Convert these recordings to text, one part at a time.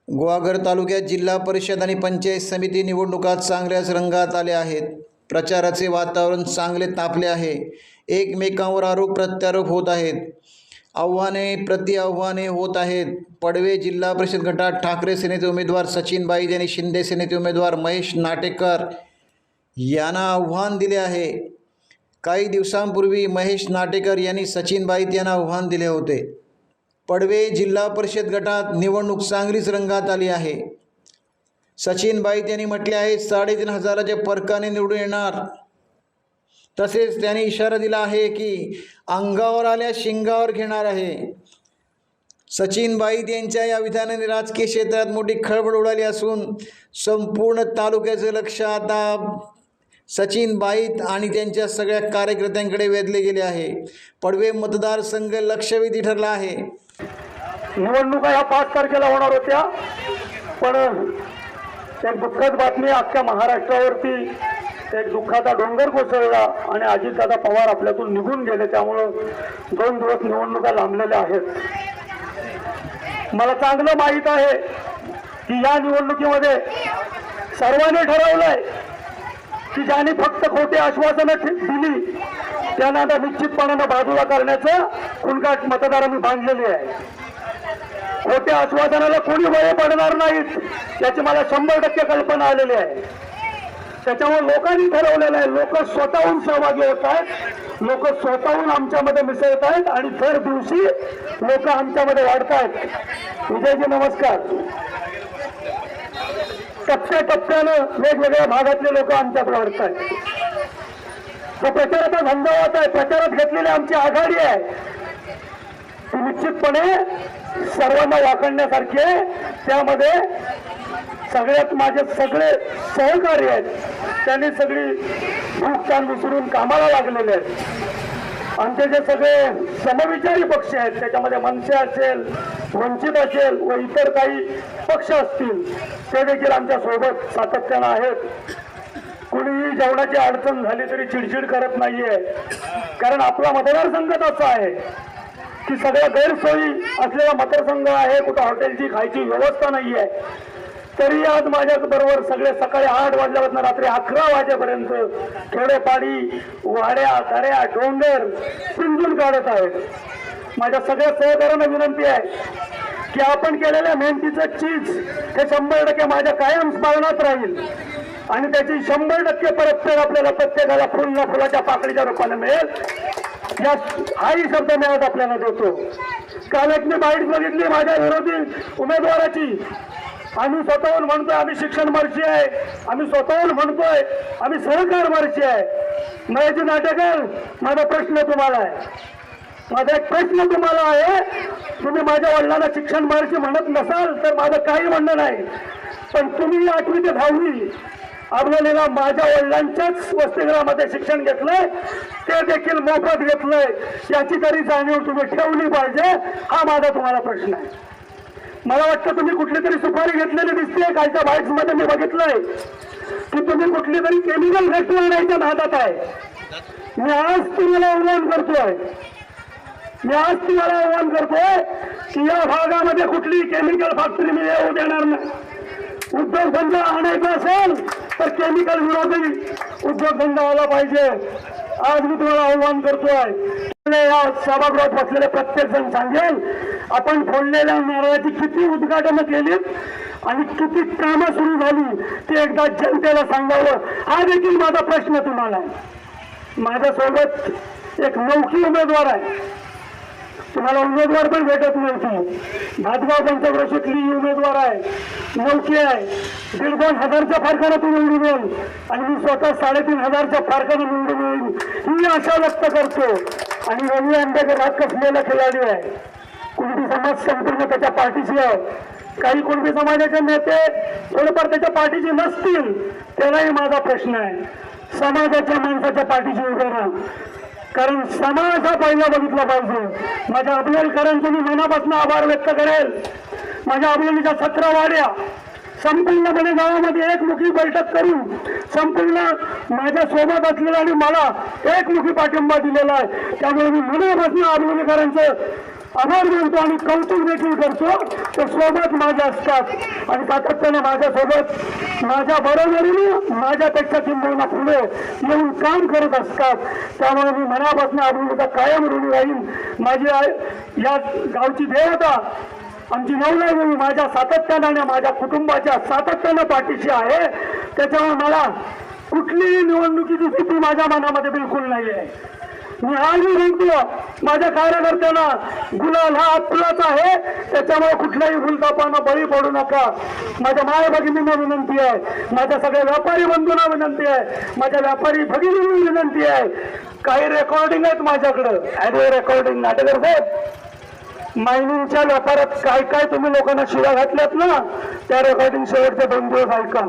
गुहागर तालुक्यात जिल्हा परिषद आणि पंचायत समिती निवडणुका चांगल्याच रंगात आल्या आहेत. प्रचाराचे वातावरण चांगले तापले आहे. एकमेकांवर आरोप प्रत्यारोप होत आहेत. आव्हाने प्रतिआव्हाने होत आहेत. पडवे जिल्हा परिषद गटात ठाकरे सेनेचे उमेदवार सचिन बाईत यांनी शिंदे सेनेचे उमेदवार महेश नाटेकर यांना आव्हान दिले आहे. काही दिवसांपूर्वी महेश नाटेकर यांनी सचिन बाईत यांना आव्हान दिले होते. पडवे जिल्हा परिषद गटात निवडणूक चांगलीच रंगात आली आहे. सचिन बाईत यांनी म्हटले आहे 3,500च्या फरकाने निवडून येणार. तसेच त्यांनी इशारा दिला आहे की अंगावर आल्या शिंगावर घेणार आहे. सचिन बाईत यांच्या या विधानाने राजकीय क्षेत्रात मोठी खळबळ उडाली असून संपूर्ण तालुक्याचे लक्ष आता सचिन बाईत आणि त्यांच्या सगळ्या कार्यकर्त्यांकडे वेधले गेले आहे. पडवे मतदारसंघ लक्षवेधी ठरला आहे. निवडणुका ह्या 5 तारखेला होणार होत्या, पण एक दुःखद बातमी अख्ख्या महाराष्ट्रावरती एक दुःखाचा डोंगर कोसळला आणि अजितदादा पवार आपल्यातून निघून गेले. त्यामुळं 2 दिवस निवडणुका लांबलेल्या आहेत. मला चांगलं माहीत आहे की या निवडणुकीमध्ये सर्वांनी ठरवलंय की ज्यांनी फक्त खोटे आश्वासनं दिली त्यांना आता निश्चितपणानं बाजूला करण्याचं खुणकाट मतदारांनी बांधलेली आहे. खोट्या आश्वासनाला कोणी बळे पडणार नाहीत याची मला 100% कल्पना आलेली आहे. त्याच्यामुळे लोकांनी ठरवलेलं आहे. लोक स्वतःहून सहभागी होत आहेत. लोक स्वतःहून आमच्यामध्ये मिसळत आहेत आणि दर दिवशी लोक आमच्यामध्ये वाढत आहेत. विजयजी नमस्कार. टप्प्याटप्प्यानं वेगवेगळ्या भागातले लोक आमच्याकडे वाढत आहेत. तो प्रचाराचा झंझावात आहे. प्रचारात घेतलेली आमची आघाडी आहे ती निश्चितपणे सर्वांना वाकडण्यासारखी आहे. त्यामध्ये सगळ्यात माझे सगळे सहकारी आहेत. त्यांनी सगळी भूक ताण विसरून कामाला लागलेले आहेत. आमचे जे सगळे समविचारी पक्ष आहेत त्याच्यामध्ये मनसे असेल, वंचित असेल व इतर काही पक्ष असतील ते देखील आमच्या सोबत सातत्यानं आहेत. कुणीही जेवणाची अडचण झाली तरी चिडचिड करत नाहीये. कारण आपला मतदारसंघ असा आहे की सगळ्या गैरसोयी असलेला मतदारसंघ आहे. कुठं हॉटेलची खायची व्यवस्था नाही आहे. तरी आज माझ्याबरोबर सगळे सकाळी 8 वाजल्यापासून रात्री 11 वाजेपर्यंत खेडेपाडी वाड्या दऱ्या डोंगर पिंजून काढत आहेत. माझ्या सगळ्या सहकाऱ्यांना विनंती आहे की आपण केलेल्या मेहनतीचं चीज हे 100% माझ्या कायम स्मरणात राहील आणि त्याची 100% परतफेड आपल्याला प्रत्येकाला फुलाच्या पाकळीच्या रूपाने मिळेल. या हाही शब्द मी आज आपल्याला देतो. काल एक मी बाईट बघितली माझ्या विरोधी उमेदवाराची. आम्ही स्वतःहून म्हणतोय आम्ही शिक्षण मार्ची आहे. आम्ही स्वतःहून म्हणतोय आम्ही सहकार मार्ची आहे. महेश नाटेकर, माझा प्रश्न तुम्हाला आहे. माझा एक प्रश्न तुम्हाला आहे. तुम्ही माझ्या वडिलांना शिक्षण मार्ची म्हणत नसाल तर माझं काही म्हणणं नाही, पण तुम्ही 8वी ते 10वी आपल्याला माझ्या वडिलांच्याच वसतिगृहामध्ये शिक्षण घेतलंय, ते देखील मोफत घेतलंय. याची तरी जाणीव तुम्ही ठेवली पाहिजे. हा माझा तुम्हाला प्रश्न आहे. मला वाटतं तुम्ही कुठली तरी सुपारी घेतलेली दिसते. कालच्या बाईट्स मध्ये मी बघितलंय की तुम्ही कुठली तरी केमिकल फॅक्टरी आणायच्या नादात आहे. मी आज तुम्हाला आव्हान करतोय की या भागामध्ये कुठली केमिकल फॅक्टरी मी येऊ देणार नाही. उद्योगधंदा आणायचा असेल तर केमिकल विरोधी उद्योगधंदा आला पाहिजे. आज मी तुम्हाला आव्हान करतोय. या सभागृहात बसलेले प्रत्येक जण सांगेल आपण फोडलेल्या नारळाची किती उद्घाटनं केलीत आणि किती कामं सुरू झाली ते एकदा जनतेला सांगावं. हा देखील माझा प्रश्न तुम्हाला आहे. माझ्यासोबत एक नौकी उमेदवार आहे. तुम्हाला उमेदवार पण भेटत नव्हती. भातगाव पंचक्रोशीतली उमेदवार आहे, नौकी आहे. 1,500च्या फरकाने तू निवडून येईल आणि मी स्वतः 3,500च्या फरकाने निवडून येईल ही आशा व्यक्त करतो. आणि रवी आंबेकर हा कसलेला खिलाडी आहे. कुणबी समाज संपूर्ण त्याच्या पाठीशी आहे. काही कुणबी समाजाचे नेते थोडेफार त्याच्या पाठीशी नसतील, त्यालाही माझा प्रश्न आहे. समाजाच्या माणसाच्या पाठीशी उभे राहा, कारण समाज हा पहिला बघितला पाहिजे. माझ्या अबलेकरांचे मी मनापासून आभार व्यक्त करेल. माझ्या अबलेलीच्या 17 वाड्या संपूर्णपणे गावामध्ये एकमुखी बैठक करून संपूर्ण माझ्या सोबत असलेला आणि मला एकमुखी पाठिंबा दिलेला आहे. त्यामुळे मी मनापासून अबलेकरांचं आभार मानतो आणि कौतुक देखील करतो. ते सोबत माझ्या असतात आणि सातत्याने माझ्यासोबत माझ्या बरोबरीने माझ्यापेक्षा किंबहुना पुढे येऊन काम करत असतात. त्यामुळे मी मनापासून अभिनेता कायम ऋणी राहीन. माझी या गावची देवता आमची नवलादेवी माझ्या सातत्याने माझ्या कुटुंबाच्या सातत्याने पाठीशी आहे. त्याच्यामुळे मला कुठलीही निवडणुकीची भीती माझ्या मनामध्ये बिलकुल नाही आहे. मी आजही सांगतो माझ्या कार्यकर्त्यांना गुलाल हा आपलाच आहे. त्याच्यामुळे कुठल्याही भूलथापांना बळी पडू नका. माझ्या माय भगिनींना विनंती आहे, माझ्या सगळ्या व्यापारी बंधूंना विनंती आहे, माझ्या व्यापारी भगिनींना विनंती आहे. काही रेकॉर्डिंग आहेत माझ्याकडं, ऑडिओ रेकॉर्डिंग. नाटेकर साहेब, मायनिंगच्या व्यापारात काय काय तुम्ही लोकांना शिव्या घातल्यात ना, त्या रेकॉर्डिंग शेवटचे 2 दिवस ऐका.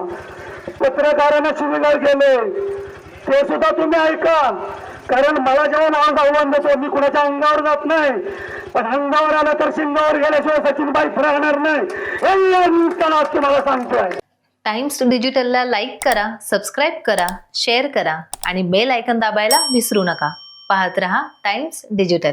पत्रकारांना शिवीगाळ केले ते सुद्धा तुम्ही ऐका. कारण मला जेव्हा नाव आव्हान देतो मी कुणाच्या अंगावर जात नाही, पण अंगावर आलं तर शिंगावर गेल्याशिवाय सचिनबाई राहणार नाही हे मी तुम्हाला सांगतोय. टाइम्स डिजिटलला लाईक करा, सबस्क्राईब करा, शेअर करा आणि बेल आयकॉन दाबायला विसरू नका. पाहत रहा टाइम्स डिजिटल.